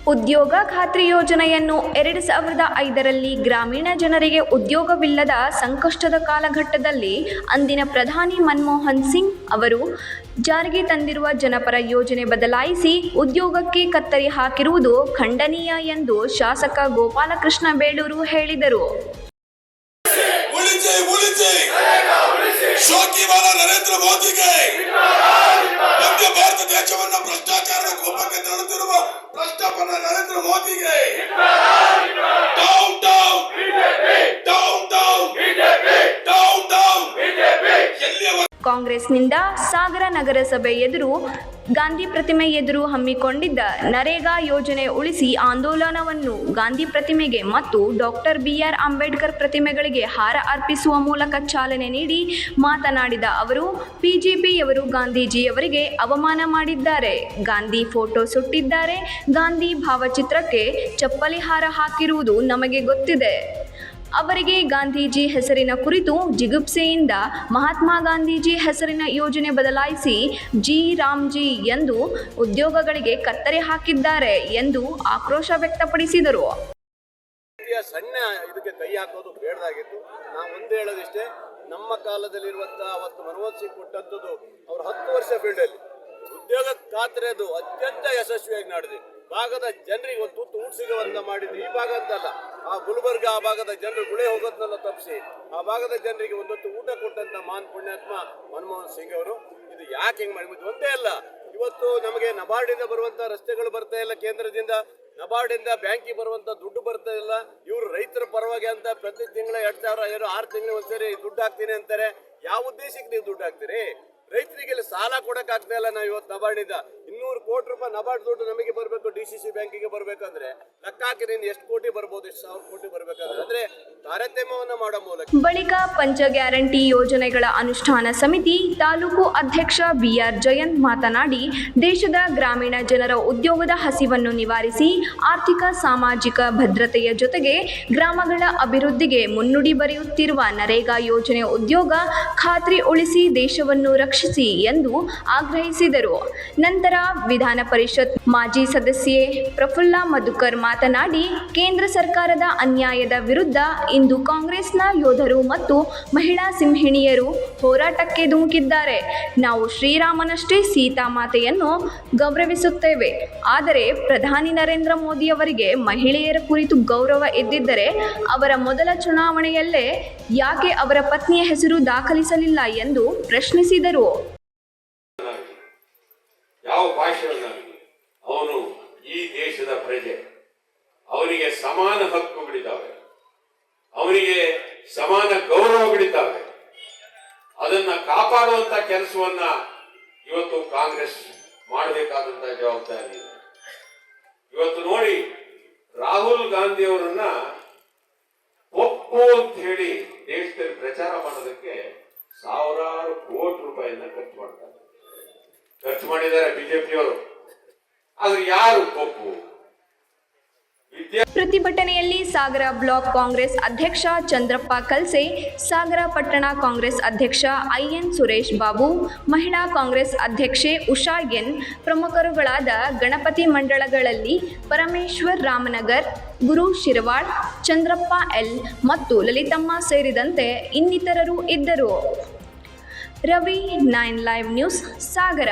ಉದ್ಯೋಗ ಖಾತ್ರಿ ಯೋಜನೆಯನ್ನು 2005ರಲ್ಲಿ ಗ್ರಾಮೀಣ ಜನರಿಗೆ ಉದ್ಯೋಗವಿಲ್ಲದ ಸಂಕಷ್ಟದ ಕಾಲಘಟ್ಟದಲ್ಲಿ ಅಂದಿನ ಪ್ರಧಾನಿ ಮನಮೋಹನ್ ಸಿಂಗ್ ಅವರು ಜಾರಿಗೆ ತಂದಿರುವ ಜನಪರ ಯೋಜನೆ ಬದಲಾಯಿಸಿ ಉದ್ಯೋಗಕ್ಕೆ ಕತ್ತರಿ ಹಾಕಿರುವುದು ಖಂಡನೀಯ ಎಂದು ಶಾಸಕ ಗೋಪಾಲಕೃಷ್ಣ ಬೇಳೂರು ಹೇಳಿದರು. ನರೇಂದ್ರ ಮೋದಿಗೆ ಭಾರತ ದೇಶವನ್ನು ಭ್ರಷ್ಟಾಚಾರದ ಕೋಪಕ್ಕೆ ತಳ್ಳುತ್ತಿರುವ ಭ್ರಷ್ಟಪನ ನರೇಂದ್ರ ಮೋದಿಗೆ down down down down down down. ಕಾಂಗ್ರೆಸ್ನಿಂದ ಸಾಗರ ನಗರಸಭೆ ಎದುರು ಗಾಂಧಿ ಪ್ರತಿಮೆ ಎದುರು ಹಮ್ಮಿಕೊಂಡಿದ್ದ ನರೇಗಾ ಯೋಜನೆ ಉಳಿಸಿ ಆಂದೋಲನವನ್ನು ಗಾಂಧಿ ಪ್ರತಿಮೆಗೆ ಮತ್ತು ಡಾಕ್ಟರ್ BR ಅಂಬೇಡ್ಕರ್ ಪ್ರತಿಮೆಗಳಿಗೆ ಹಾರ ಅರ್ಪಿಸುವ ಮೂಲಕ ಚಾಲನೆ ನೀಡಿ ಮಾತನಾಡಿದ ಅವರು, ಬಿಜೆಪಿಯವರು ಗಾಂಧೀಜಿಯವರಿಗೆ ಅವಮಾನ ಮಾಡಿದ್ದಾರೆ, ಗಾಂಧಿ ಫೋಟೋ ಸುಟ್ಟಿದ್ದಾರೆ, ಗಾಂಧಿ ಭಾವಚಿತ್ರಕ್ಕೆ ಚಪ್ಪಲಿ ಹಾರ ಹಾಕಿರುವುದು ನಮಗೆ ಗೊತ್ತಿದೆ. ಅವರಿಗೆ ಗಾಂಧೀಜಿ ಹೆಸರಿನ ಕುರಿತು ಜಿಗುಪ್ಸೆಯಿಂದ ಮಹಾತ್ಮ ಗಾಂಧೀಜಿ ಹೆಸರಿನ ಯೋಜನೆ ಬದಲಾಯಿಸಿ ರಾಮ್ಜಿ ಎಂದು ಉದ್ಯೋಗಗಳಿಗೆ ಕತ್ತರಿ ಹಾಕಿದ್ದಾರೆ ಎಂದು ಆಕ್ರೋಶ ವ್ಯಕ್ತಪಡಿಸಿದರು. ಸಣ್ಣ ಇದಕ್ಕೆ ಕೈ ಹಾಕೋದು ಬೇಡದಾಗಿತ್ತು. ನಾವು ಒಂದೇ ಹೇಳೋದಿಷ್ಟೇ, ನಮ್ಮ ಕಾಲದಲ್ಲಿರುವಂತಹ ಅವತ್ತು ಮನಮೋಹನ್ ಸಿಂಗ್ ಕೊಟ್ಟಂಥದ್ದು ಅವರು 10 ವರ್ಷ ಫೀಲ್ಡಲ್ಲಿ ಉದ್ಯೋಗ ಖಾತ್ರಿಯದು ಅತ್ಯಂತ ಯಶಸ್ವಿಯಾಗಿ ನಡೆದಿದೆ. ಭಾಗದ ಜನರಿಗೆ ಒಂದು ತುತ್ತು ಊಟ ಸಿಗುವಂತ ಮಾಡಿದ್ದು. ಈ ಭಾಗ ಅಂತಲ್ಲ, ಆ ಗುಲ್ಬರ್ಗ ಆ ಭಾಗದ ಜನರು ಗುಳೆ ಹೋಗೋದನ್ನೆಲ್ಲ ತಪ್ಪಿಸಿ ಆ ಭಾಗದ ಜನರಿಗೆ ಒಂದೊತ್ತು ಊಟ ಕೊಟ್ಟಂತ ಮಾನ್ ಪುಣ್ಯಾತ್ಮ ಮನಮೋಹನ್ ಸಿಂಗ್ ಅವರು. ಇದು ಯಾಕೆ ಹಿಂಗೆ ಮಾಡಿದ್ದು ಒಂದೇ ಅಲ್ಲ, ಇವತ್ತು ನಮಗೆ ನಬಾರ್ಡಿಂದ ಬರುವಂತ ರಸ್ತೆಗಳು ಬರ್ತಾ ಇಲ್ಲ, ಕೇಂದ್ರದಿಂದ ನಬಾರ್ಡಿಂದ ಬ್ಯಾಂಕಿಗೆ ಬರುವಂತ ದುಡ್ಡು ಬರ್ತಾ ಇಲ್ಲ. ಇವರು ರೈತರ ಪರವಾಗಿ ಅಂತ ಪ್ರತಿ ತಿಂಗಳ 2,000 6 ತಿಂಗಳು ಒಂದ್ಸರಿ ದುಡ್ಡು ಹಾಕ್ತೀನಿ ಅಂತಾರೆ. ಯಾವ ಉದ್ದೇಶಕ್ಕೆ ನೀವು ದುಡ್ಡು ಹಾಕ್ತೀರಿ? ರೈತರಿಗೆ ಸಾಲ ಕೊಡಕ್ ಆಗ್ತಾ ಇಲ್ಲ. ನಾವು ಇವತ್ತು ನಬಾರ್ಡಿಂದ 200 ಕೋಟಿ ರೂಪಾಯಿ ನಬಾರ್ಡ್ ದುಡ್ಡು ನಮಗೆ ಬರಬೇಕು, DCC ಬ್ಯಾಂಕಿಗೆ ಬರ್ಬೇಕಂದ್ರೆ ಲೆಕ್ಕ ಹಾಕಿದ್ರೆ ಎಷ್ಟು ಕೋಟಿ ಬರ್ಬೋದು, ಎಷ್ಟು ಸಾವಿರ ಕೋಟಿ ಬರ್ಬೇಕಂದ್ರೆ ಅಂದ್ರೆ ತಾರತಮ್ಯವನ್ನ ಮಾಡೋ ಮೂಲಕ. ಬಳಿಕ ಪಂಚ ಗ್ಯಾರಂಟಿ ಯೋಜನೆಗಳ ಅನುಷ್ಠಾನ ಸಮಿತಿ ತಾಲೂಕು ಅಧ್ಯಕ್ಷ BR ಜಯಂತ್ ಮಾತನಾಡಿ, ದೇಶದ ಗ್ರಾಮೀಣ ಜನರ ಉದ್ಯೋಗದ ಹಸಿವನ್ನು ನಿವಾರಿಸಿ ಆರ್ಥಿಕ ಸಾಮಾಜಿಕ ಭದ್ರತೆಯ ಜೊತೆಗೆ ಗ್ರಾಮಗಳ ಅಭಿವೃದ್ಧಿಗೆ ಮುನ್ನುಡಿ ಬರೆಯುತ್ತಿರುವ ನರೇಗಾ ಯೋಜನೆ ಉದ್ಯೋಗ ಖಾತ್ರಿ ಉಳಿಸಿ ದೇಶವನ್ನು ರಕ್ಷಿಸಿ ಎಂದು ಆಗ್ರಹಿಸಿದರು. ನಂತರ ವಿಧಾನ ಪರಿಷತ್ ಮಾಜಿ ಸದಸ್ಯೆ ಪ್ರಫುಲ್ಲ ಮಧುಕರ್ ಮಾತನಾಡಿ, ಕೇಂದ್ರ ಸರ್ಕಾರದ ಅನ್ಯಾಯದ ವಿರುದ್ಧ ಇಂದು ಕಾಂಗ್ರೆಸ್ನ ಯೋಧರು ಮತ್ತು ಮಹಿಳಾ ಸಿಂಹಿಣಿಯರು ಹೋರಾಟಕ್ಕೆ ಧುಮುಕಿದ್ದಾರೆ. ನಾವು ಶ್ರೀರಾಮನಷ್ಟೇ ಸೀತಾಮಾತೆಯನ್ನು ಗೌರವಿಸುತ್ತೇವೆ. ಆದರೆ ಪ್ರಧಾನಿ ನರೇಂದ್ರ ಮೋದಿಯವರಿಗೆ ಮಹಿಳೆಯರ ಕುರಿತು ಗೌರವ ಇದ್ದಿದ್ದರೆ ಅವರ ಮೊದಲ ಚುನಾವಣೆಯಲ್ಲೇ ಯಾಕೆ ಅವರ ಪತ್ನಿಯ ಹೆಸರು ದಾಖಲಿಸಲಿಲ್ಲ ಎಂದು ಪ್ರಶ್ನಿಸಿದರು. ಯಾವ ಭಾಷೆಯನ್ನಾಗಲಿ ಅವನು ಈ ದೇಶದ ಪ್ರಜೆ, ಅವನಿಗೆ ಸಮಾನ ಹಕ್ಕುಗಳಿದ್ದಾವೆ, ಅವನಿಗೆ ಸಮಾನ ಗೌರವಗಳಿದ್ದಾವೆ. ಅದನ್ನ ಕಾಪಾಡುವಂತ ಕೆಲಸವನ್ನ ಇವತ್ತು ಕಾಂಗ್ರೆಸ್ ಮಾಡಬೇಕಾದಂತ ಜವಾಬ್ದಾರಿ ಇದೆ. ಇವತ್ತು ನೋಡಿ, ರಾಹುಲ್ ಗಾಂಧಿ ಅವರನ್ನ ಒಪ್ಪು ಅಂತ ಹೇಳಿ ದೇಶದಲ್ಲಿ ಪ್ರಚಾರ ಮಾಡೋದಕ್ಕೆ ಸಾವಿರಾರು ಕೋಟಿ ರೂಪಾಯಿಯನ್ನ ಖರ್ಚು ಮಾಡಿದ್ದಾರೆ ಬಿಜೆಪಿಯವರು. ಆದ್ರೆ ಯಾರು ಒಪ್ಪು? ಪ್ರತಿಭಟನೆಯಲ್ಲಿ ಸಾಗರ ಬ್ಲಾಕ್ ಕಾಂಗ್ರೆಸ್ ಅಧ್ಯಕ್ಷ ಚಂದ್ರಪ್ಪ ಕಲ್ಸೆ, ಸಾಗರ ಪಟ್ಟಣ ಕಾಂಗ್ರೆಸ್ ಅಧ್ಯಕ್ಷ IN ಸುರೇಶ್ ಬಾಬು, ಮಹಿಳಾ ಕಾಂಗ್ರೆಸ್ ಅಧ್ಯಕ್ಷೆ ಉಷಾ ಎನ್, ಪ್ರಮುಖರುಗಳಾದ ಗಣಪತಿ ಮಂಡಳಗಳಲ್ಲಿ ಪರಮೇಶ್ವರ್ ರಾಮನಗರ್, ಗುರು ಶಿರವಾಡ್, ಚಂದ್ರಪ್ಪ L ಮತ್ತು ಲಲಿತಮ್ಮ ಸೇರಿದಂತೆ ಇನ್ನಿತರರು ಇದ್ದರು. ರವಿ 9 ಲೈವ್ ನ್ಯೂಸ್ ಸಾಗರ.